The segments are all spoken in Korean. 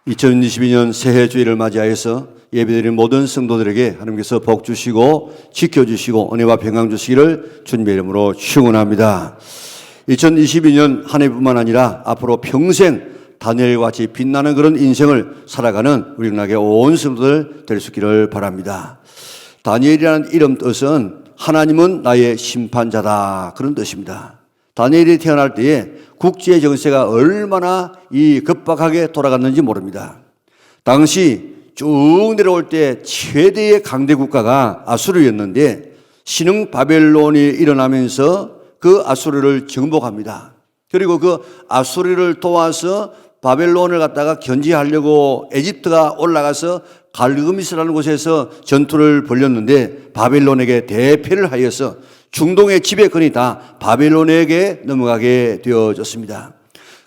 2022년 새해 주일을 맞이하여서 예배드린 모든 성도들에게 하나님께서 복 주시고 지켜주시고 은혜와 평강 주시기를 주님의 이름으로 축원합니다. 2022년 한 해뿐만 아니라 앞으로 평생 다니엘과 같이 빛나는 그런 인생을 살아가는 우리 은하계 온 성도들 될 수 있기를 바랍니다. 다니엘이라는 이름 뜻은 하나님은 나의 심판자다, 그런 뜻입니다. 다니엘이 태어날 때에 국제 정세가 얼마나 급박하게 돌아갔는지 모릅니다. 당시 쭉 내려올 때 최대의 강대 국가가 아수르였는데 신흥 바벨론이 일어나면서 그 아수르를 정복합니다. 그리고 그 아수르를 도와서 바벨론을 갖다가 견제하려고 에집트가 올라가서 갈그미스라는 곳에서 전투를 벌였는데 바벨론에게 대패를 하여서 중동의 지배권이 다 바벨론에게 넘어가게 되어졌습니다.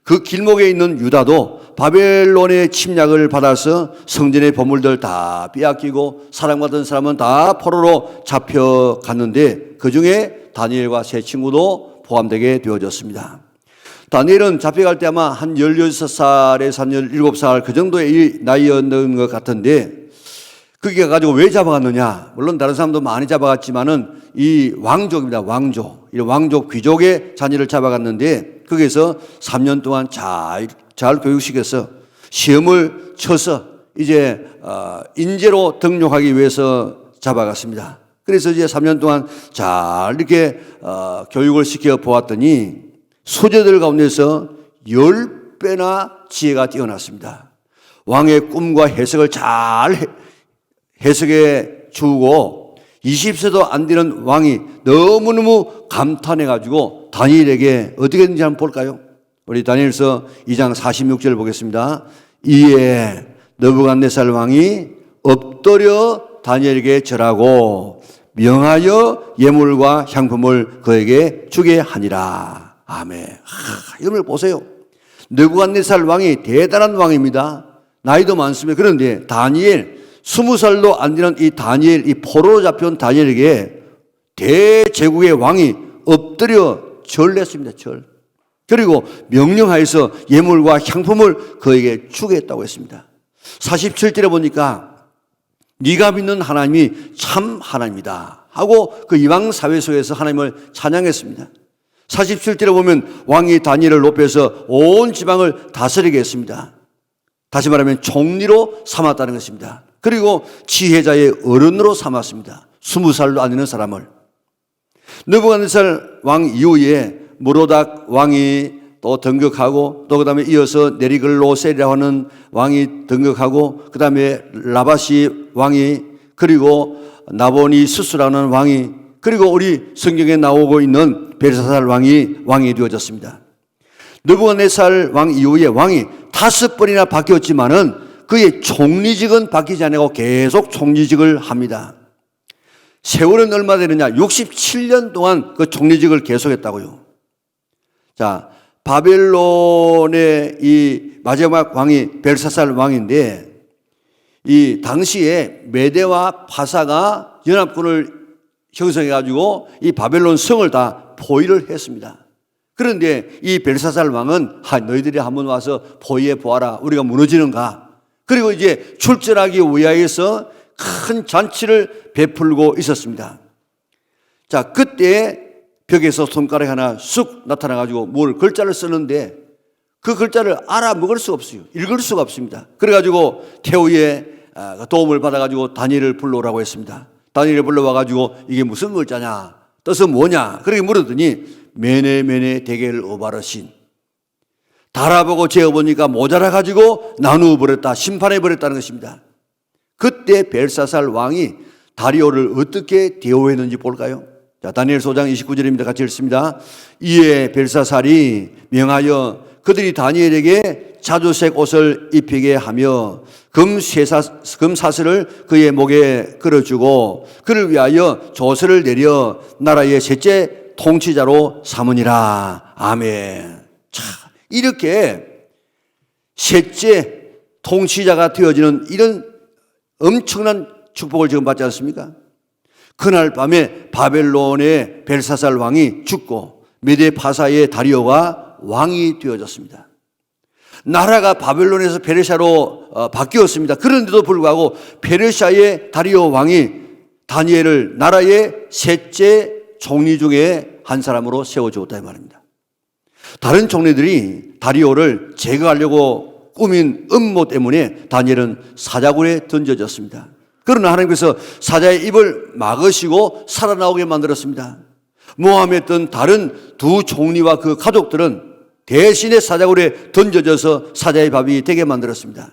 그 길목에 있는 유다도 바벨론의 침략을 받아서 성전의 보물들 다 빼앗기고 사랑받은 사람은 다 포로로 잡혀갔는데 그 중에 다니엘과 세 친구도 포함되게 되어졌습니다. 다니엘은 잡혀갈 때 아마 한 16살에서 한 17살 그 정도의 나이였는 것 같은데 그게 가지고 왜 잡아갔느냐? 물론 다른 사람도 많이 잡아갔지만은 이 왕족입니다. 왕족. 이 왕족 귀족의 자녀를 잡아갔는데 거기서 3년 동안 잘 교육시켜서 시험을 쳐서 이제 인재로 등록하기 위해서 잡아갔습니다. 그래서 이제 3년 동안 잘 이렇게 교육을 시켜 보았더니 소재들 가운데서 10배나 지혜가 뛰어났습니다. 왕의 꿈과 해석을 잘 해석해 주고 20세도 안 되는 왕이 너무너무 감탄해가지고 다니엘에게 어떻게 했는지 한번 볼까요? 우리 다니엘서 2장 46절을 보겠습니다. 이에 느부갓네살 왕이 엎드려 다니엘에게 절하고 명하여 예물과 향품을 그에게 주게 하니라. 아멘. 이걸 보세요. 느부갓네살 왕이 대단한 왕입니다. 나이도 많습니다. 그런데 다니엘 20살도 안 되는 이 다니엘, 이 포로로 잡혀온 다니엘에게 대제국의 왕이 엎드려 절냈습니다. 절. 그리고 명령하여서 예물과 향품을 그에게 주겠다고 했습니다. 47절에 보니까 네가 믿는 하나님이 참 하나님이다 하고 그 이방 사회 속에서 하나님을 찬양했습니다. 47절에 보면 왕이 다니엘을 높여서 온 지방을 다스리게 했습니다. 다시 말하면 총리로 삼았다는 것입니다. 그리고 지혜자의 어른으로 삼았습니다. 20살도 안 되는 사람을. 느부갓네살 왕 이후에 무로닥 왕이 또 등극하고 또 그 다음에 이어서 네리글로셀이라고 하는 왕이 등극하고 그 다음에 라바시 왕이 그리고 나보니수스라는 왕이 그리고 우리 성경에 나오고 있는 벨사살 왕이 되어졌습니다. 느부갓네살 왕 이후에 왕이 5번이나 바뀌었지만은 그의 총리직은 바뀌지 않고 계속 총리직을 합니다. 세월은 얼마 되느냐? 67년 동안 그 총리직을 계속했다고요. 자, 바벨론의 이 마지막 왕이 벨사살 왕인데 이 당시에 메대와 파사가 연합군을 형성해가지고 이 바벨론 성을 다 포위를 했습니다. 그런데 이 벨사살 왕은 너희들이 한번 와서 포위해 보아라. 우리가 무너지는가? 그리고 이제 출전하기 위하여서 큰 잔치를 베풀고 있었습니다. 자, 그때 벽에서 손가락 하나 쑥 나타나가지고 뭘 글자를 쓰는데 그 글자를 알아먹을 수가 없어요. 읽을 수가 없습니다. 그래가지고 태후의 도움을 받아가지고 다니엘을 불러오라고 했습니다. 다니엘을 불러와가지고 이게 무슨 글자냐? 뜻은 뭐냐? 그렇게 물었더니 메네메네 데겔 오바르신. 달아보고 재어보니까 모자라가지고 나누어버렸다. 심판해버렸다는 것입니다. 그때 벨사살 왕이 다리오를 어떻게 대우했는지 볼까요? 자, 다니엘 5장 29절입니다. 같이 읽습니다. 이에 벨사살이 명하여 그들이 다니엘에게 자주색 옷을 입히게 하며 금사슬을 그의 목에 걸어주고 그를 위하여 조서를 내려 나라의 셋째 통치자로 삼으니라. 아멘. 자, 이렇게 셋째 통치자가 되어지는 이런 엄청난 축복을 지금 받지 않습니까? 그날 밤에 바벨론의 벨사살 왕이 죽고 메데 파사의 다리오가 왕이 되어졌습니다. 나라가 바벨론에서 페르시아로 바뀌었습니다. 그런데도 불구하고 페르시아의 다리오 왕이 다니엘을 나라의 셋째 총리 중에 한 사람으로 세워주었다 이 말입니다. 다른 총리들이 다리오를 제거하려고 꾸민 음모 때문에 다니엘은 사자굴에 던져졌습니다. 그러나 하나님께서 사자의 입을 막으시고 살아나오게 만들었습니다. 모함에 있던 다른 두 총리와 그 가족들은 대신에 사자굴에 던져져서 사자의 밥이 되게 만들었습니다.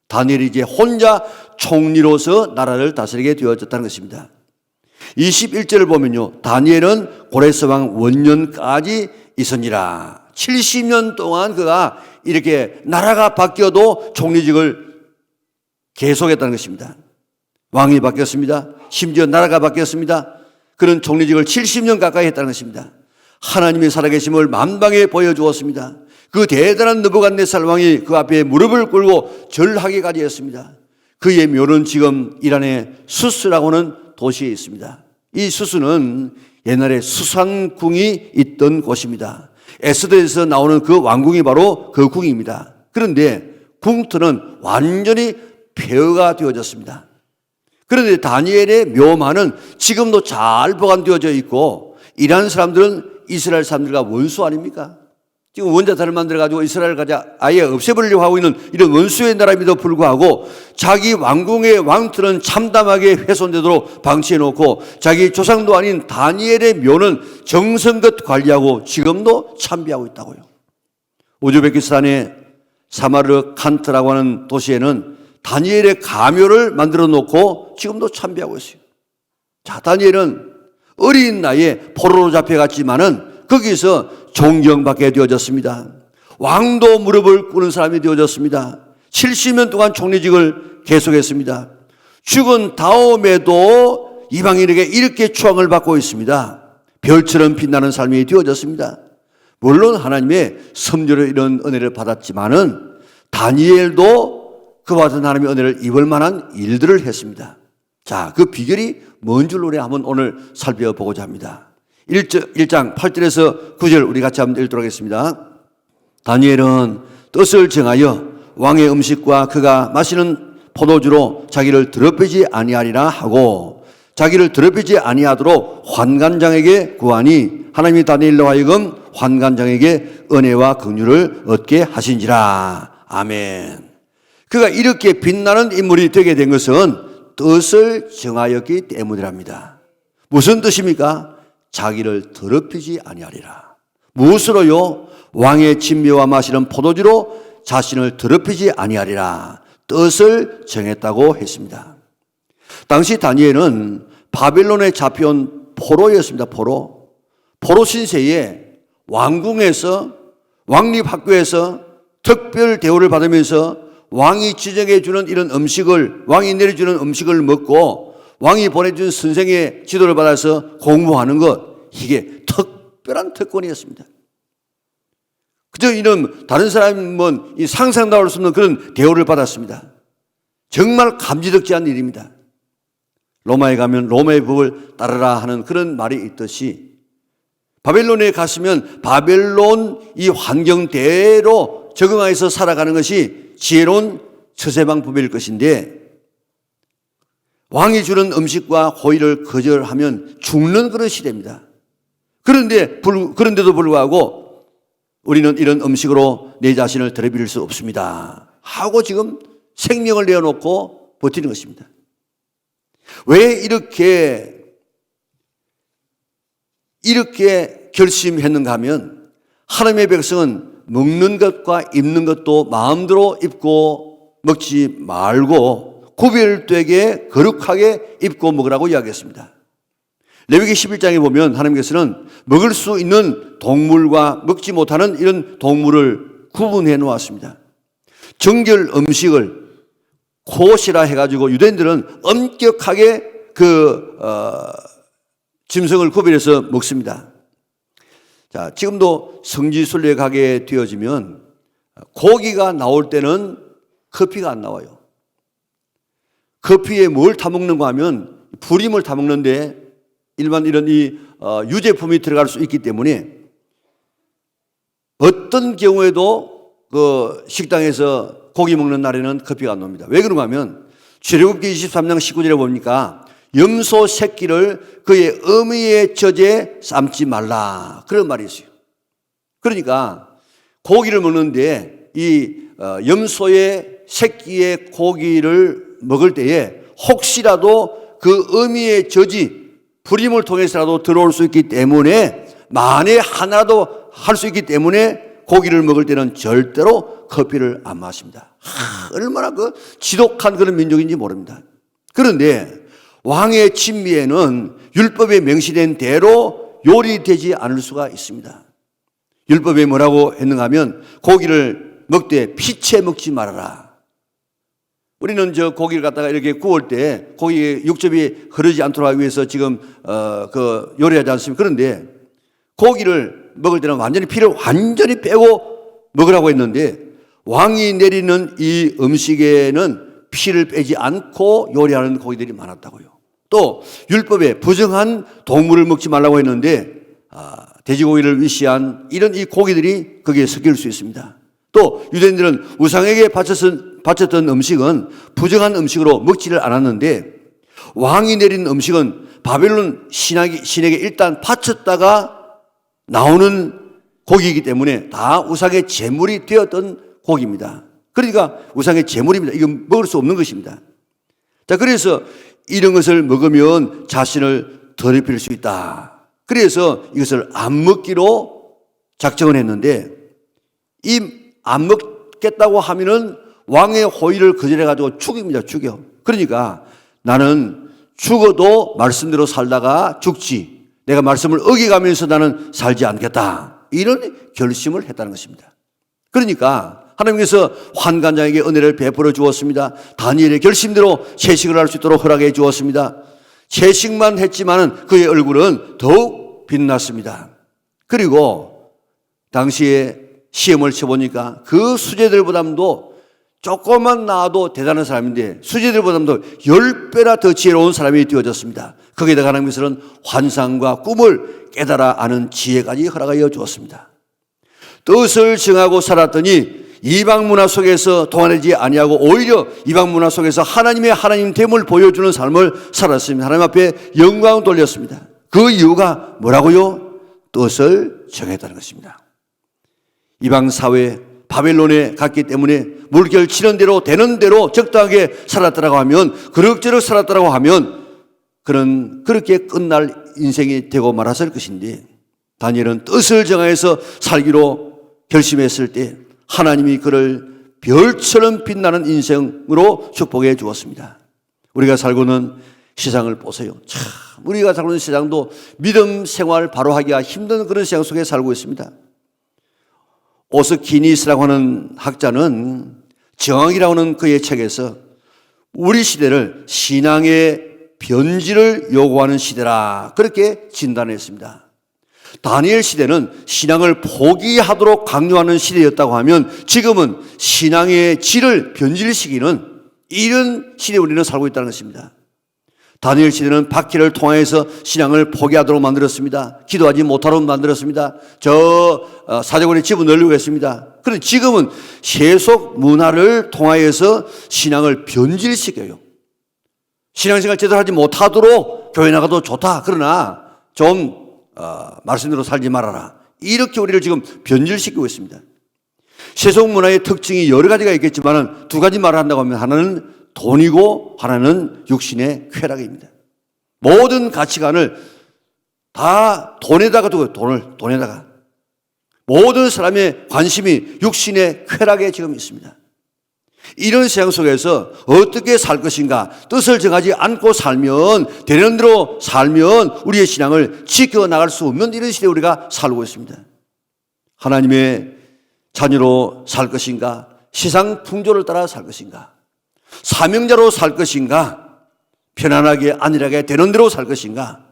다니엘이 이제 혼자 총리로서 나라를 다스리게 되어졌다는 것입니다. 21절을 보면요, 다니엘은 고레스 왕 원년까지 있으니라. 70년 동안 그가 이렇게 나라가 바뀌어도 총리직을 계속했다는 것입니다. 왕이 바뀌었습니다. 심지어 나라가 바뀌었습니다. 그런 총리직을 70년 가까이 했다는 것입니다. 하나님의 살아계심을 만방에 보여주었습니다. 그 대단한 느부갓네살 왕이 그 앞에 무릎을 꿇고 절하기까지 했습니다. 그의 묘는 지금 이란의 수스라고 하는 도시에 있습니다. 이 수스는 옛날에 수산궁이 있던 곳입니다. 에스더에서 나오는 그 왕궁이 바로 그 궁입니다. 그런데 궁터는 완전히 폐허가 되어졌습니다. 그런데 다니엘의 묘마는 지금도 잘 보관되어져 있고, 이란 사람들은 이스라엘 사람들과 원수 아닙니까? 지금 원자탄을 만들어가지고 이스라엘을 아예 없애버리려고 하고 있는 이런 원수의 나라임에도 불구하고 자기 왕궁의 왕틀은 참담하게 훼손되도록 방치해놓고 자기 조상도 아닌 다니엘의 묘는 정성껏 관리하고 지금도 참배하고 있다고요. 우즈베키스탄의 사마르 칸트라고 하는 도시에는 다니엘의 가묘를 만들어 놓고 지금도 참배하고 있어요. 자, 다니엘은 어린 나이에 포로로 잡혀갔지만은 거기서 존경받게 되어졌습니다. 왕도 무릎을 꿇는 사람이 되어졌습니다. 70년 동안 총리직을 계속했습니다. 죽은 다음에도 이방인에게 이렇게 추앙을 받고 있습니다. 별처럼 빛나는 삶이 되어졌습니다. 물론 하나님의 섭리로 이런 은혜를 받았지만은 다니엘도 그와 같은 하나님의 은혜를 입을 만한 일들을 했습니다. 자, 그 비결이 뭔 줄 우리 한번 오늘 살펴보고자 합니다. 1장 8절에서 9절 우리 같이 한번 읽도록 하겠습니다. 다니엘은 뜻을 정하여 왕의 음식과 그가 마시는 포도주로 자기를 더럽히지 아니하리라 하고 자기를 더럽히지 아니하도록 환관장에게 구하니 하나님이 다니엘로 하여금 환관장에게 은혜와 긍휼을 얻게 하신지라. 아멘. 그가 이렇게 빛나는 인물이 되게 된 것은 뜻을 정하였기 때문이랍니다. 무슨 뜻입니까? 자기를 더럽히지 아니하리라. 무엇으로요? 왕의 진미와 마시는 포도주로 자신을 더럽히지 아니하리라. 뜻을 정했다고 했습니다. 당시 다니엘은 바벨론에 잡혀온 포로였습니다. 포로 신세에 왕궁에서 왕립학교에서 특별 대우를 받으면서 왕이 지정해 주는 이런 음식을, 왕이 내려주는 음식을 먹고 왕이 보내준 선생의 지도를 받아서 공부하는 것, 이게 특별한 특권이었습니다. 그저 이런 다른 사람은 상상도 할 수 없는 그런 대우를 받았습니다. 정말 감지덕지 않은 일입니다. 로마에 가면 로마의 법을 따르라 하는 그런 말이 있듯이 바벨론에 갔으면 바벨론 이 환경대로 적응해서 살아가는 것이 지혜로운 처세방법일 것인데 왕이 주는 음식과 호의를 거절하면 죽는 그런 시대입니다. 그런데도 불구하고 우리는 이런 음식으로 내 자신을 더럽힐 수 없습니다 하고 지금 생명을 내어놓고 버티는 것입니다. 왜 이렇게 결심했는가 하면 하나님의 백성은 먹는 것과 입는 것도 마음대로 입고 먹지 말고 구별되게 거룩하게 입고 먹으라고 이야기했습니다. 레위기 11장에 보면 하나님께서는 먹을 수 있는 동물과 먹지 못하는 이런 동물을 구분해 놓았습니다. 정결 음식을 코시라 해가지고 유대인들은 엄격하게 짐승을 구별해서 먹습니다. 자, 지금도 성지순례 가게 되어지면 고기가 나올 때는 커피가 안 나와요. 커피에 뭘 타먹는가 하면 불임을 타먹는데 일반 이런 유제품이 들어갈 수 있기 때문에 어떤 경우에도 그 식당에서 고기 먹는 날에는 커피가 안 놉니다. 왜 그런가 하면 출애굽기 23장 19절에 보니까 염소 새끼를 그의 어미의 젖에 삶지 말라, 그런 말이 있어요. 그러니까 고기를 먹는데 이 염소의 새끼의 고기를 먹을 때에 혹시라도 그 어미의 젖이 불임을 통해서라도 들어올 수 있기 때문에, 만에 하나라도 할 수 있기 때문에 고기를 먹을 때는 절대로 커피를 안 마십니다. 얼마나 그 지독한 그런 민족인지 모릅니다. 그런데 왕의 진미에는 율법에 명시된 대로 요리되지 않을 수가 있습니다. 율법에 뭐라고 했는가 하면 고기를 먹되 피채 먹지 말아라. 우리는 저 고기를 갖다가 이렇게 구울 때 고기 육즙이 흐르지 않도록 하기 위해서 지금 요리하지 않습니까? 그런데 고기를 먹을 때는 완전히 피를 완전히 빼고 먹으라고 했는데, 왕이 내리는 이 음식에는 피를 빼지 않고 요리하는 고기들이 많았다고요. 또 율법에 부정한 동물을 먹지 말라고 했는데 돼지고기를 위시한 이런 이 고기들이 거기에 섞일 수 있습니다. 또 유대인들은 우상에게 바쳤던 음식은 부정한 음식으로 먹지를 않았는데, 왕이 내린 음식은 바벨론 신에게 일단 바쳤다가 나오는 고기이기 때문에 다 우상의 제물이 되었던 고기입니다. 그러니까 우상의 제물입니다. 이건 먹을 수 없는 것입니다. 자, 그래서 이런 것을 먹으면 자신을 더럽힐 수 있다. 그래서 이것을 안 먹기로 작정을 했는데, 이 안 먹겠다고 하면은 왕의 호의를 거절해가지고 죽입니다. 죽여. 그러니까 나는 죽어도 말씀대로 살다가 죽지, 내가 말씀을 어기가면서 나는 살지 않겠다, 이런 결심을 했다는 것입니다. 그러니까 하나님께서 환관장에게 은혜를 베풀어 주었습니다. 다니엘의 결심대로 채식을 할 수 있도록 허락해 주었습니다. 채식만 했지만은 그의 얼굴은 더욱 빛났습니다. 그리고 당시에 시험을 쳐보니까 그 수제들보다도 조금만 나아도 대단한 사람인데 수제들보다도 10배나 더 지혜로운 사람이 되어졌습니다. 거기에다가 하나님께서는 환상과 꿈을 깨달아 아는 지혜까지 허락하여 주었습니다. 뜻을 정하고 살았더니 이방 문화 속에서 동안되지 아니하고 오히려 이방 문화 속에서 하나님의 하나님됨을 보여주는 삶을 살았습니다. 하나님 앞에 영광을 돌렸습니다. 그 이유가 뭐라고요? 뜻을 정했다는 것입니다. 이방 사회 바벨론에 갔기 때문에 물결 치는 대로 되는 대로 적당하게 살았다라고 하면, 그럭저럭 살았다라고 하면 그렇게 끝날 인생이 되고 말았을 것인데, 다니엘은 뜻을 정하여서 살기로 결심했을 때 하나님이 그를 별처럼 빛나는 인생으로 축복해 주었습니다. 우리가 살고 있는 세상을 보세요. 참, 우리가 살고 있는 세상도 믿음 생활 바로 하기가 힘든 그런 세상 속에 살고 있습니다. 오스키니스라고 하는 학자는 정학이라고 하는 그의 책에서 우리 시대를 신앙의 변질을 요구하는 시대라, 그렇게 진단했습니다. 다니엘 시대는 신앙을 포기하도록 강요하는 시대였다고 하면, 지금은 신앙의 질을 변질시키는 이런 시대에 우리는 살고 있다는 것입니다. 다니엘 시대는 박해를 통해서 신앙을 포기하도록 만들었습니다. 기도하지 못하도록 만들었습니다. 사제관에 집어넣으려고 했습니다. 그런데 지금은 세속 문화를 통하여서 신앙을 변질시켜요. 신앙생활 제대로 하지 못하도록 교회 나가도 좋다, 그러나 좀 말씀대로 살지 말아라, 이렇게 우리를 지금 변질시키고 있습니다. 세속 문화의 특징이 여러 가지가 있겠지만 두 가지 말을 한다고 하면, 하나는 돈이고 하나는 육신의 쾌락입니다. 모든 가치관을 다 돈에다가 두고, 돈에다가. 모든 사람의 관심이 육신의 쾌락에 지금 있습니다. 이런 세상 속에서 어떻게 살 것인가, 뜻을 정하지 않고 살면, 되는 대로 살면 우리의 신앙을 지켜나갈 수 없는 이런 시대에 우리가 살고 있습니다. 하나님의 자녀로 살 것인가, 세상 풍조를 따라 살 것인가, 사명자로 살 것인가, 편안하게 안일하게 되는 대로 살 것인가,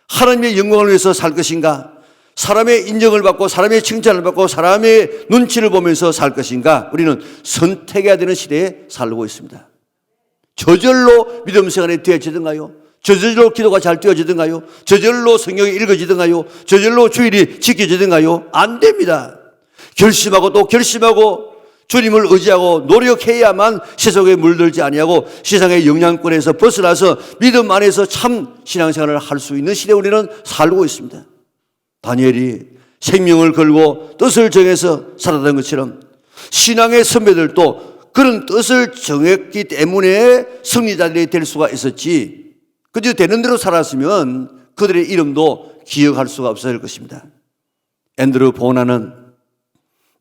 하나님의 영광을 위해서 살 것인가, 사람의 인정을 받고 사람의 칭찬을 받고 사람의 눈치를 보면서 살 것인가, 우리는 선택해야 되는 시대에 살고 있습니다. 저절로 믿음 생활이 되어지든가요? 저절로 기도가 잘 되어지든가요? 저절로 성경이 읽어지든가요? 저절로 주일이 지켜지든가요? 안 됩니다. 결심하고 또 결심하고 주님을 의지하고 노력해야만 세속에 물들지 아니하고 세상의 영향권에서 벗어나서 믿음 안에서 참 신앙생활을 할 수 있는 시대에 우리는 살고 있습니다. 다니엘이 생명을 걸고 뜻을 정해서 살았던 것처럼 신앙의 선배들도 그런 뜻을 정했기 때문에 승리자들이 될 수가 있었지, 그저 되는 대로 살았으면 그들의 이름도 기억할 수가 없을 것입니다. 앤드루 보나는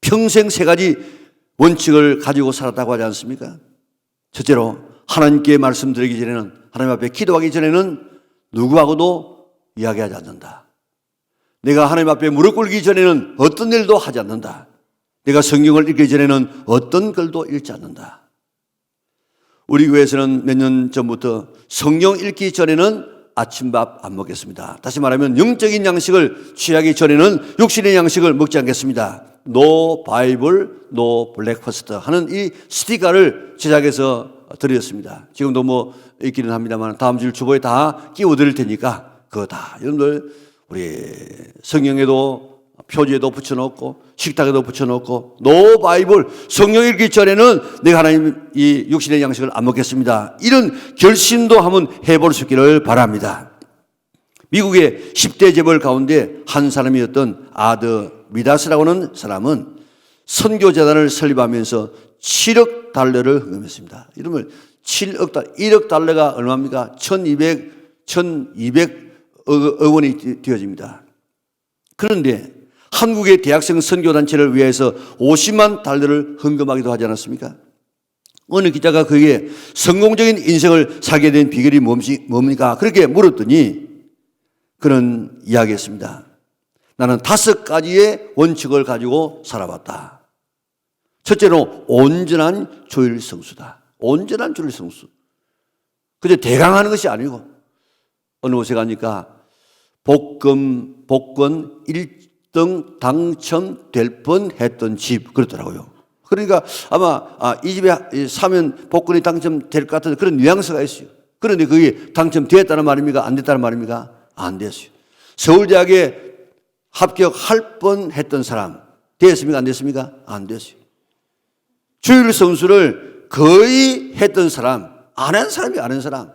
평생 세 가지 원칙을 가지고 살았다고 하지 않습니까? 첫째로, 하나님께 말씀드리기 전에는, 하나님 앞에 기도하기 전에는 누구하고도 이야기하지 않는다. 내가 하나님 앞에 무릎 꿇기 전에는 어떤 일도 하지 않는다. 내가 성경을 읽기 전에는 어떤 글도 읽지 않는다. 우리 교회에서는 몇 년 전부터 성경 읽기 전에는 아침밥 안 먹겠습니다. 다시 말하면 영적인 양식을 취하기 전에는 육신의 양식을 먹지 않겠습니다. No Bible, No Breakfast 하는 이 스티커를 제작해서 드렸습니다. 지금도 뭐 있기는 합니다만 다음 주 주보에 다 끼워드릴 테니까 그거 다 여러분들 우리 성경에도 표지에도 붙여놓고 식탁에도 붙여놓고 No Bible, 성경 읽기 전에는 내가 하나님 이 육신의 양식을 안 먹겠습니다. 이런 결심도 한번 해볼 수 있기를 바랍니다. 미국의 10대 재벌 가운데 한 사람이었던 아드 미다스라고 하는 사람은 선교재단을 설립하면서 7억 달러를 헌금했습니다. 이름을 7억 달러, 1억 달러가 얼마입니까? 1200억 원이 되어집니다. 그런데 한국의 대학생 선교단체를 위해서 50만 달러를 헌금하기도 하지 않았습니까? 어느 기자가 그에게 성공적인 인생을 살게 된 비결이 뭡니까? 그렇게 물었더니 그는 이야기했습니다. 나는 5가지의 원칙을 가지고 살아봤다. 첫째로 온전한 조율 성수다. 온전한 조율 성수. 그저 대강하는 것이 아니고 어느 곳에 가니까 복권 1등 당첨될 뻔했던 집 그렇더라고요. 그러니까 아마 이 집에 사면 복권이 당첨될 것 같은 그런 뉘앙스가 있어요. 그런데 그게 당첨됐다는 말입니까? 안 됐다는 말입니까? 안 됐어요. 서울대학에 합격할 뻔했던 사람 됐습니까? 안 됐습니까? 안 됐어요. 주일 성수를 거의 했던 사람, 안 한 사람이 안 한 사람.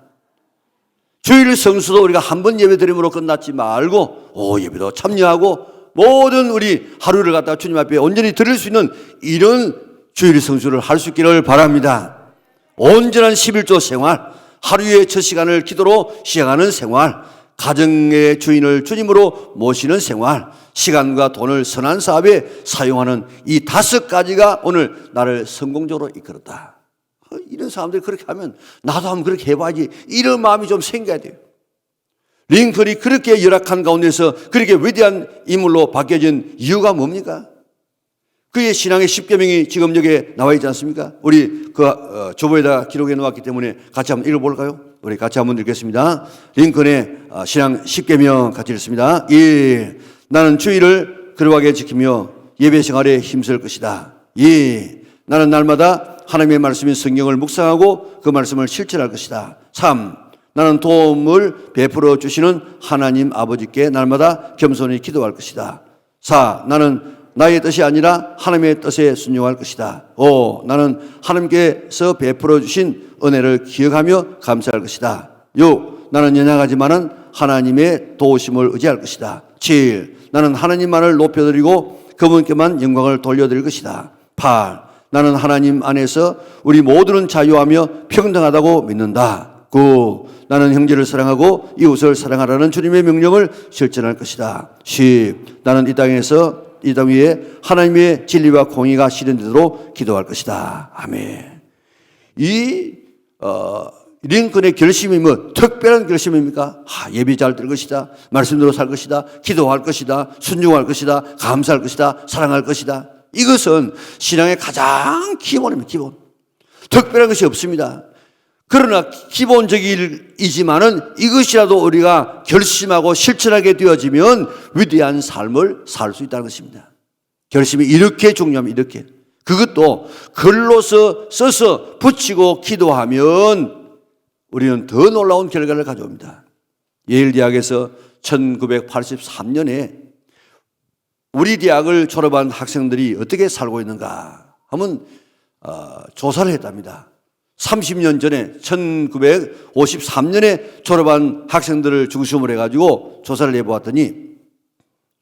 주일 성수도 우리가 한 번 예배 드림으로 끝났지 말고 예배도 참여하고 모든 우리 하루를 갖다가 주님 앞에 온전히 드릴 수 있는 이런 주일 성수를 할 수 있기를 바랍니다. 온전한 11조 생활, 하루의 첫 시간을 기도로 시작하는 생활, 가정의 주인을 주님으로 모시는 생활, 시간과 돈을 선한 사업에 사용하는 이 5가지가 오늘 나를 성공적으로 이끌었다. 이런 사람들이 그렇게 하면 나도 한번 그렇게 해봐야지, 이런 마음이 좀 생겨야 돼요. 링컨이 그렇게 열악한 가운데서 그렇게 위대한 인물로 바뀌어진 이유가 뭡니까? 그의 신앙의 10계명이 지금 여기에 나와 있지 않습니까? 우리 조보에다 기록해 놓았기 때문에 같이 한번 읽어볼까요? 우리 같이 한번 읽겠습니다. 링컨의 신앙 10계명 같이 읽습니다. 1. 나는 주의를 거룩하게 지키며 예배 생활에 힘쓸 것이다. 2. 나는 날마다 하나님의 말씀인 성경을 묵상하고 그 말씀을 실천할 것이다. 3. 나는 도움을 베풀어 주시는 하나님 아버지께 날마다 겸손히 기도할 것이다. 4. 나는 나의 뜻이 아니라 하나님의 뜻에 순종할 것이다. 5. 나는 하나님께서 베풀어 주신 은혜를 기억하며 감사할 것이다. 6. 나는 연약하지만은 하나님의 도우심을 의지할 것이다. 7. 나는 하나님만을 높여드리고 그분께만 영광을 돌려드릴 것이다. 8. 나는 하나님 안에서 우리 모두는 자유하며 평등하다고 믿는다. 9. 나는 형제를 사랑하고 이웃을 사랑하라는 주님의 명령을 실천할 것이다. 10. 나는 이 땅 위에 하나님의 진리와 공의가 실현되도록 기도할 것이다. 아멘. 이 링컨의 결심이 뭐 특별한 결심입니까? 예배 잘 들 것이다, 말씀대로 살 것이다, 기도할 것이다, 순종할 것이다, 감사할 것이다, 사랑할 것이다. 이것은 신앙의 가장 기본입니다. 기본. 특별한 것이 없습니다. 그러나 기본적이지만은 이것이라도 우리가 결심하고 실천하게 되어지면 위대한 삶을 살 수 있다는 것입니다. 결심이 이렇게 중요합니다. 이렇게. 그것도 글로서 써서 붙이고 기도하면 우리는 더 놀라운 결과를 가져옵니다. 예일 대학에서 1983년에 우리 대학을 졸업한 학생들이 어떻게 살고 있는가 하면 조사를 했답니다. 30년 전에 1953년에 졸업한 학생들을 중심으로 해가지고 조사를 해보았더니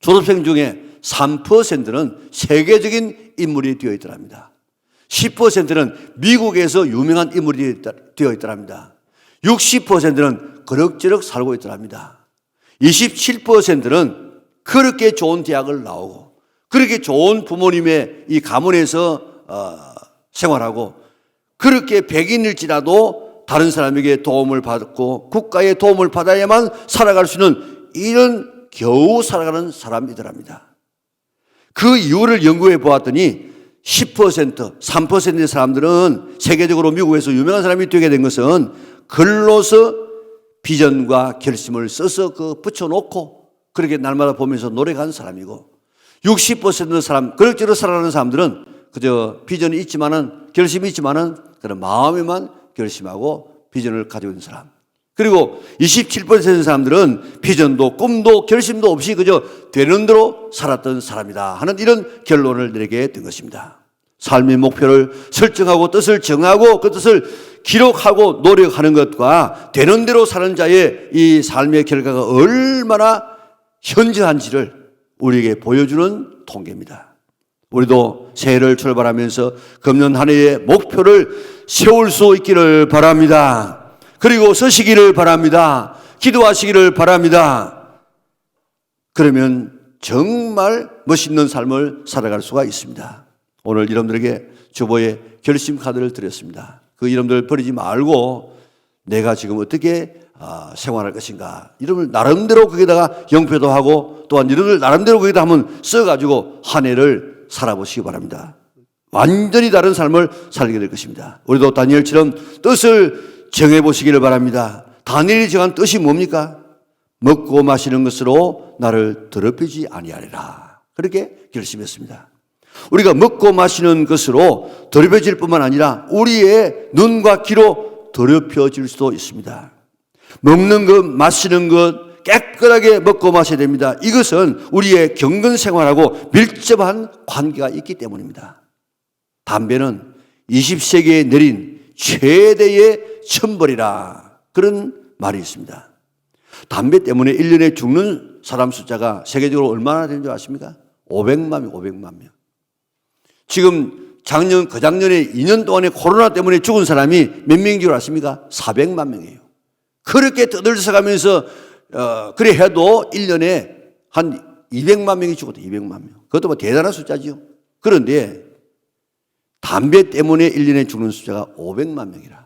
졸업생 중에 3%는 세계적인 인물이 되어 있더랍니다. 10%는 미국에서 유명한 인물이 되어 있더랍니다. 60%는 그럭저럭 살고 있더랍니다. 27%는 그렇게 좋은 대학을 나오고 그렇게 좋은 부모님의 이 가문에서 생활하고 그렇게 백인일지라도 다른 사람에게 도움을 받고 국가의 도움을 받아야만 살아갈 수 있는 이런 겨우 살아가는 사람이더랍니다. 그 이유를 연구해 보았더니 10%, 3%의 사람들은 세계적으로 미국에서 유명한 사람이 되게 된 것은 글로서 비전과 결심을 써서 붙여놓고 그렇게 날마다 보면서 노력한 사람이고 60%의 사람, 그럭저럭 살아가는 사람들은 그저 비전이 있지만은 결심이 있지만은 그런 마음에만 결심하고 비전을 가지고 있는 사람. 그리고 27%의 사람들은 비전도 꿈도 결심도 없이 그저 되는 대로 살았던 사람이다 하는 이런 결론을 내리게 된 것입니다. 삶의 목표를 설정하고 뜻을 정하고 그 뜻을 기록하고 노력하는 것과 되는 대로 사는 자의 이 삶의 결과가 얼마나 현저한지를 우리에게 보여주는 통계입니다. 우리도 새해를 출발하면서 금년 한 해의 목표를 세울 수 있기를 바랍니다. 그리고 서시기를 바랍니다. 기도하시기를 바랍니다. 그러면 정말 멋있는 삶을 살아갈 수가 있습니다. 오늘 여러분들에게 주보의 결심 카드를 드렸습니다. 그 이름들 버리지 말고 내가 지금 어떻게 생활할 것인가 이름을 나름대로 거기다가 영표도 하고 또한 이름을 나름대로 거기다 한번 써가지고 한 해를 살아보시기 바랍니다. 완전히 다른 삶을 살게 될 것입니다. 우리도 다니엘처럼 뜻을 정해보시기를 바랍니다. 다니엘이 정한 뜻이 뭡니까? 먹고 마시는 것으로 나를 더럽히지 아니하리라. 그렇게 결심했습니다. 우리가 먹고 마시는 것으로 더럽혀질 뿐만 아니라 우리의 눈과 귀로 더럽혀질 수도 있습니다. 먹는 것, 마시는 것 깨끗하게 먹고 마셔야 됩니다. 이것은 우리의 경건 생활하고 밀접한 관계가 있기 때문입니다. 담배는 20세기에 내린 최대의 천벌이라 그런 말이 있습니다. 담배 때문에 1년에 죽는 사람 숫자가 세계적으로 얼마나 되는 줄 아십니까? 500만 명. 지금 그작년에 2년 동안에 코로나 때문에 죽은 사람이 몇 명인 줄 아십니까? 400만 명이에요. 그렇게 떠들썩하면서 그래 해도 1년에 한 200만 명이 죽었다. 200만 명. 그것도 뭐 대단한 숫자지요. 그런데 담배 때문에 1년에 죽는 숫자가 500만 명이라.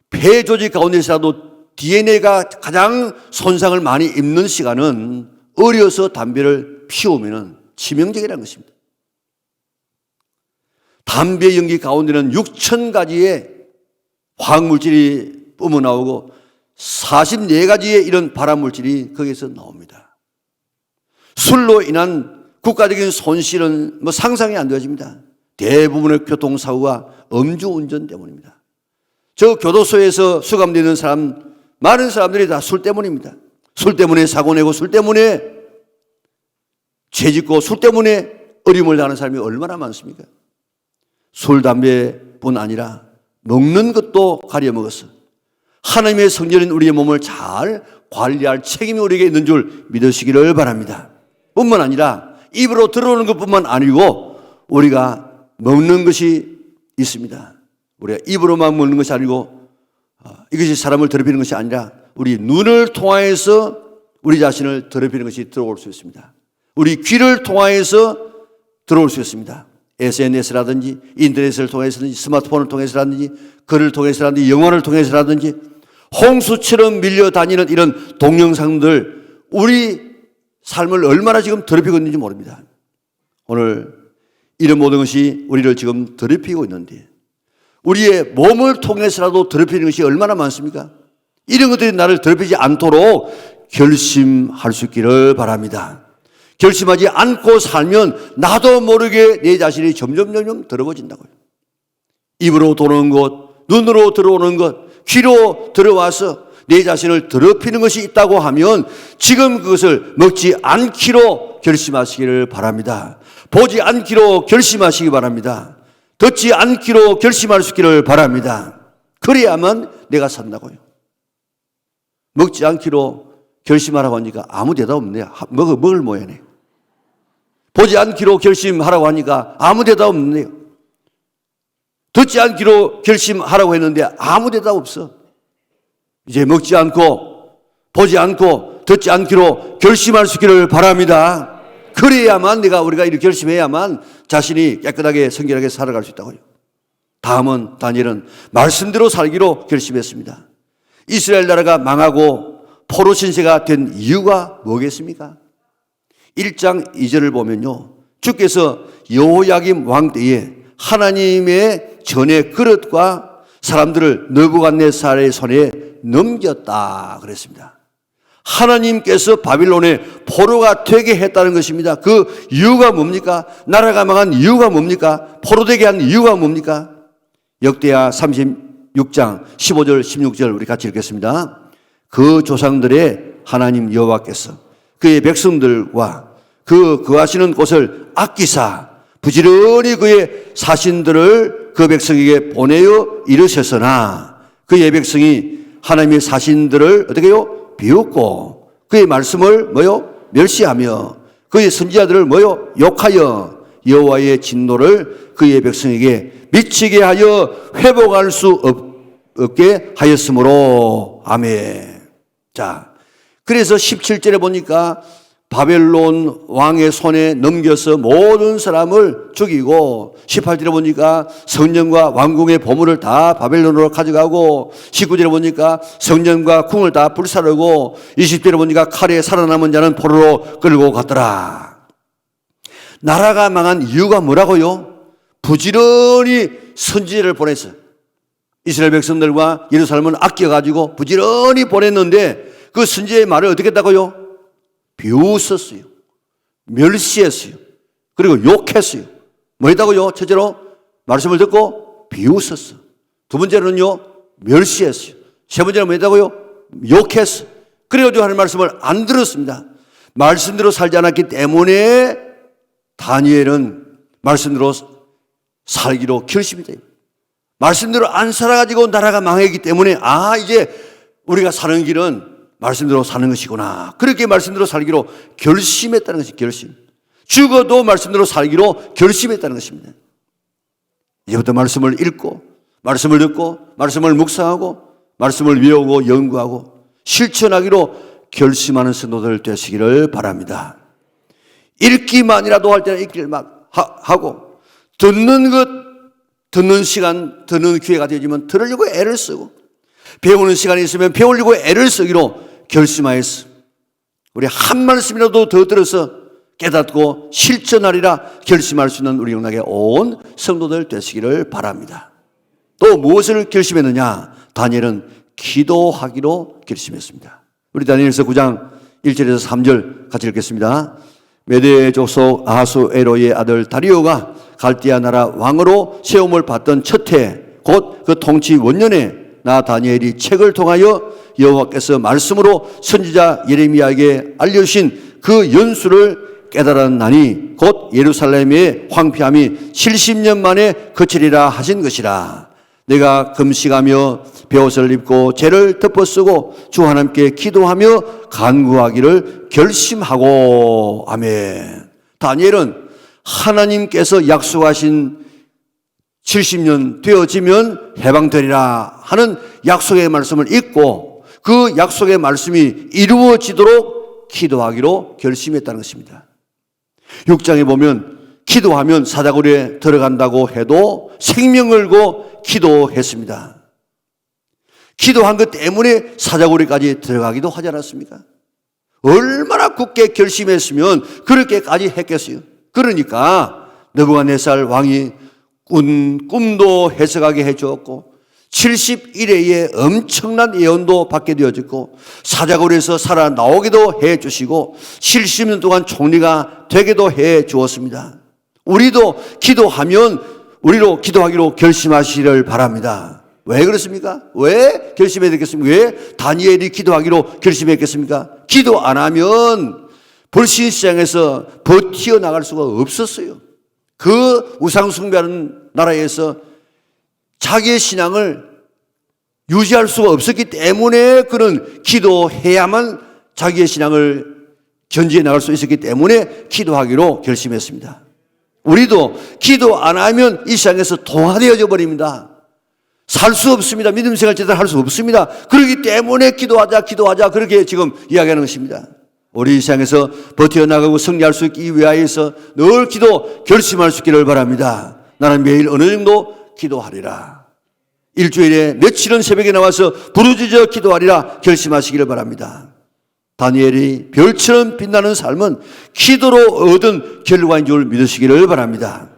폐 조직 가운데서라도 DNA가 가장 손상을 많이 입는 시간은 어려서 담배를 피우면 치명적이라는 것입니다. 담배 연기 가운데는 6,000가지의 화학물질이 뿜어나오고 44가지의 이런 발암물질이 거기서 나옵니다. 술로 인한 국가적인 손실은 상상이 안 되어집니다. 대부분의 교통사고가 음주운전 때문입니다. 저 교도소에서 수감되는 사람, 많은 사람들이 다 술 때문입니다. 술 때문에 사고 내고 술 때문에 죄 짓고 술 때문에 어려움을 당하는 사람이 얼마나 많습니까? 술, 담배뿐 아니라 먹는 것도 가려 먹었어. 하나님의 성전인 우리의 몸을 잘 관리할 책임이 우리에게 있는 줄 믿으시기를 바랍니다. 뿐만 아니라 입으로 들어오는 것뿐만 아니고 우리가 먹는 것이 있습니다. 우리가 입으로만 먹는 것이 아니고 이것이 사람을 더럽히는 것이 아니라 우리 눈을 통하여서 우리 자신을 더럽히는 것이 들어올 수 있습니다. 우리 귀를 통하여서 들어올 수 있습니다. SNS라든지 인터넷을 통해서든지 스마트폰을 통해서라든지 글을 통해서라든지 영화를 통해서라든지 홍수처럼 밀려다니는 이런 동영상들 우리 삶을 얼마나 지금 더럽히고 있는지 모릅니다. 오늘 이런 모든 것이 우리를 지금 더럽히고 있는데 우리의 몸을 통해서라도 더럽히는 것이 얼마나 많습니까? 이런 것들이 나를 더럽히지 않도록 결심할 수 있기를 바랍니다. 결심하지 않고 살면 나도 모르게 내 자신이 점점 더러워진다고요. 입으로 들어오는 것, 눈으로 들어오는 것, 귀로 들어와서 내 자신을 더럽히는 것이 있다고 하면 지금 그것을 먹지 않기로 결심하시기를 바랍니다. 보지 않기로 결심하시기 바랍니다. 듣지 않기로 결심할 수 있기를 바랍니다. 그래야만 내가 산다고요. 먹지 않기로 결심하라고 하니까 아무 대답 없네요. 먹을 모양이네요. 보지 않기로 결심하라고 하니까 아무 대답 없네요. 듣지 않기로 결심하라고 했는데 아무 대답 없어. 이제 먹지 않고 보지 않고 듣지 않기로 결심할 수 있기를 바랍니다. 그래야만 우리가 이렇게 결심해야만 자신이 깨끗하게 성결하게 살아갈 수 있다고요. 다음은 다니엘은 말씀대로 살기로 결심했습니다. 이스라엘 나라가 망하고 포로 신세가 된 이유가 뭐겠습니까? 1장 2절을 보면요, 주께서 여호야김 왕 때에 하나님의 전의 그릇과 사람들을 느부갓네살의 손에 넘겼다 그랬습니다. 하나님께서 바빌론의 포로가 되게 했다는 것입니다. 그 이유가 뭡니까? 나라가 망한 이유가 뭡니까? 포로되게 한 이유가 뭡니까? 역대하 36장 15절 16절 우리 같이 읽겠습니다. 그 조상들의 하나님 여호와께서 그의 백성들과 그 거하시는 곳을 아끼사 부지런히 그의 사신들을 그 백성에게 보내어 이르셨으나 그의 백성이 하나님의 사신들을 어떻게 해요? 비웃고 그의 말씀을 멸시하며 그의 선지자들을 욕하여 여호와의 진노를 그의 백성에게 미치게 하여 회복할 수 없게 하였으므로. 아멘. 자, 그래서 17절에 보니까 바벨론 왕의 손에 넘겨서 모든 사람을 죽이고, 18절에 보니까 성전과 왕궁의 보물을 다 바벨론으로 가져가고, 19절에 보니까 성전과 궁을 다 불사르고, 20절에 보니까 칼에 살아남은 자는 포로로 끌고 갔더라. 나라가 망한 이유가 뭐라고요? 부지런히 선지자를 보냈어요. 이스라엘 백성들과 예루살렘을 아껴가지고 부지런히 보냈는데 그 선지자의 말을 어떻게 했다고요? 비웃었어요. 멸시했어요. 그리고 욕했어요. 뭐 했다고요? 첫째로 말씀을 듣고 비웃었어. 두 번째로는요, 멸시했어요. 세 번째로 뭐 했다고요? 욕했어. 그래가지고 하는 말씀을 안 들었습니다. 말씀대로 살지 않았기 때문에 다니엘은 말씀대로 살기로 결심했다. 말씀대로 안 살아가지고 나라가 망했기 때문에 이제 우리가 사는 길은 말씀대로 사는 것이구나. 그렇게 말씀대로 살기로 결심했다는 것이 결심. 죽어도 말씀대로 살기로 결심했다는 것입니다. 이제부터 말씀을 읽고 말씀을 듣고 말씀을 묵상하고 말씀을 외우고 연구하고 실천하기로 결심하는 성도들 되시기를 바랍니다. 읽기만이라도 할 때는 읽기를 막 하고, 듣는 시간, 듣는 기회가 되어지면 들으려고 애를 쓰고, 배우는 시간이 있으면 배우려고 애를 쓰기로 결심하였어. 우리 한 말씀이라도 더 들어서 깨닫고 실천하리라 결심할 수 있는 우리 영락의 온 성도들 되시기를 바랍니다. 또 무엇을 결심했느냐? 다니엘은 기도하기로 결심했습니다. 우리 다니엘서 9장 1절에서 3절 같이 읽겠습니다. 메대 족속 아하수에로의 아들 다리오가 갈대아 나라 왕으로 세움을 받던 첫 해, 곧 그 통치 원년에 나 다니엘이 책을 통하여 여호와께서 말씀으로 선지자 예레미야에게 알려주신 그 연수를 깨달았나니 곧 예루살렘의 황폐함이 70년 만에 그치리라 하신 것이라. 내가 금식하며 베옷을 입고 죄를 덮어쓰고 주 하나님께 기도하며 간구하기를 결심하고. 아멘. 다니엘은 하나님께서 약속하신 70년 되어지면 해방되리라 하는 약속의 말씀을 읽고 그 약속의 말씀이 이루어지도록 기도하기로 결심했다는 것입니다. 6장에 보면 기도하면 사자굴에 들어간다고 해도 생명 걸고 기도했습니다. 기도한 것 때문에 사자굴에까지 들어가기도 하지 않았습니까? 얼마나 굳게 결심했으면 그렇게까지 했겠어요. 그러니까 느부갓네살 왕이 꿈도 해석하게 해주었고 70일의 엄청난 예언도 받게 되어졌고 사자굴에서 살아나오기도 해주시고 70년 동안 총리가 되게도 해주었습니다. 우리도 기도하기로 결심하시기를 바랍니다. 왜 그렇습니까? 왜 결심해야 되겠습니까? 왜 다니엘이 기도하기로 결심했겠습니까? 기도 안 하면 불신시장에서 버티어나갈 수가 없었어요. 그 우상숭배하는 나라에서 자기의 신앙을 유지할 수가 없었기 때문에 그는 기도해야만 자기의 신앙을 견지해 나갈 수 있었기 때문에 기도하기로 결심했습니다. 우리도 기도 안 하면 이 세상에서 동화되어져 버립니다. 살 수 없습니다. 믿음 생활 제대로 할 수 없습니다. 그렇기 때문에 기도하자 그렇게 지금 이야기하는 것입니다. 우리 이 세상에서 버텨나가고 승리할 수 있기 위하여서 늘 기도 결심할 수 있기를 바랍니다. 나는 매일 어느 정도 기도하리라. 일주일에 며칠은 새벽에 나와서 부르짖어 기도하리라 결심하시기를 바랍니다. 다니엘이 별처럼 빛나는 삶은 기도로 얻은 결과인 줄 믿으시기를 바랍니다.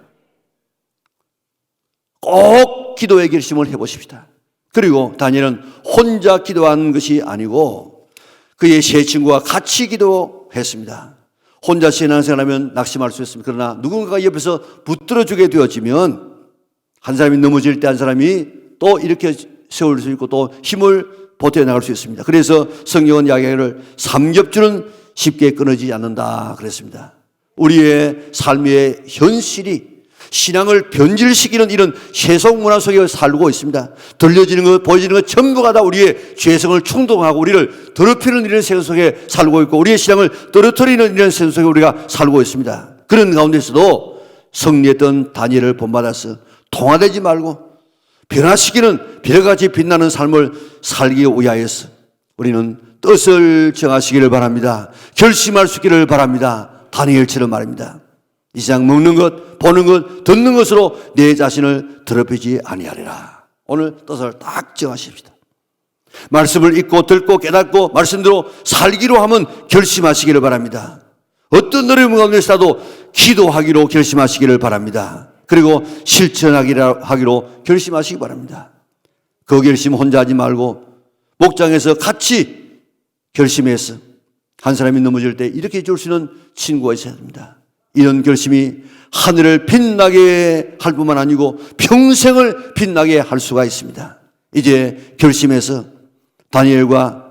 꼭 기도의 결심을 해보십시다. 그리고 다니엘은 혼자 기도한 것이 아니고 그의 세 친구와 같이 기도했습니다. 혼자 신앙생활하면 낙심할 수 있습니다. 그러나 누군가가 옆에서 붙들어주게 되어지면 한 사람이 넘어질 때 한 사람이 또 이렇게 세울 수 있고 또 힘을 보태나갈 수 있습니다. 그래서 성경은 이야기를 삼겹줄은 쉽게 끊어지지 않는다 그랬습니다. 우리의 삶의 현실이 신앙을 변질시키는 이런 세속 문화 속에 살고 있습니다. 들려지는 것, 보여지는 것 전부가 다 우리의 죄성을 충동하고 우리를 더럽히는 이런 세상 속에 살고 있고 우리의 신앙을 떨어뜨리는 이런 세상 속에 우리가 살고 있습니다. 그런 가운데서도 승리했던 다니엘을 본받아서 동화되지 말고 변화시키는 별같이 빛나는 삶을 살기 위하여서 우리는 뜻을 정하시기를 바랍니다. 결심할 수 있기를 바랍니다. 다니엘처럼 말입니다. 이 세상 먹는 것, 보는 것, 듣는 것으로 내 자신을 더럽히지 아니하리라. 오늘 뜻을 딱 정하십시다. 말씀을 읽고 듣고 깨닫고 말씀대로 살기로 하면 결심하시기를 바랍니다. 어떤 어려움 가운데서라도 기도하기로 결심하시기를 바랍니다. 그리고 실천하기로 결심하시기 바랍니다. 그 결심 혼자 하지 말고 목장에서 같이 결심해서 한 사람이 넘어질 때 이렇게 줄 수 있는 친구가 있어야 됩니다. 이런 결심이 하늘을 빛나게 할 뿐만 아니고 평생을 빛나게 할 수가 있습니다. 이제 결심해서 다니엘과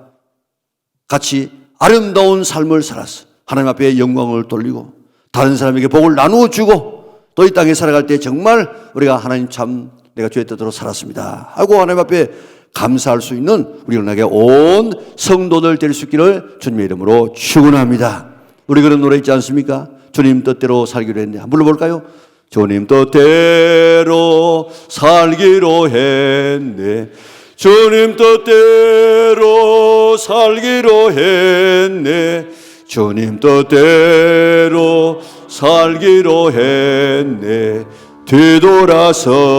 같이 아름다운 삶을 살아서 하나님 앞에 영광을 돌리고 다른 사람에게 복을 나누어 주고 또 이 땅에 살아갈 때 정말 우리가 하나님 참 내가 주의 뜻대로 살았습니다 하고 하나님 앞에 감사할 수 있는 우리 은하계 온 성도들 될 수 있기를 주님의 이름으로 축원합니다. 우리 그런 노래 있지 않습니까? 주님 뜻대로 살기로 했네. 한번 불러볼까요? 주님 뜻대로 살기로 했네. 주님 뜻대로 살기로 했네. 주님 뜻대로 살기로 했네.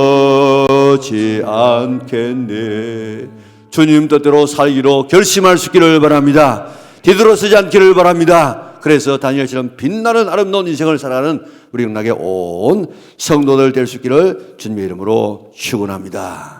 뒤돌아서지 않겠네. 주님 뜻대로 살기로 결심할 수 있기를 바랍니다. 뒤돌아서지 않기를 바랍니다. 그래서 다니엘처럼 빛나는 아름다운 인생을 살아가는 우리 영락의 온 성도들 될 수 있기를 주님의 이름으로 축원합니다.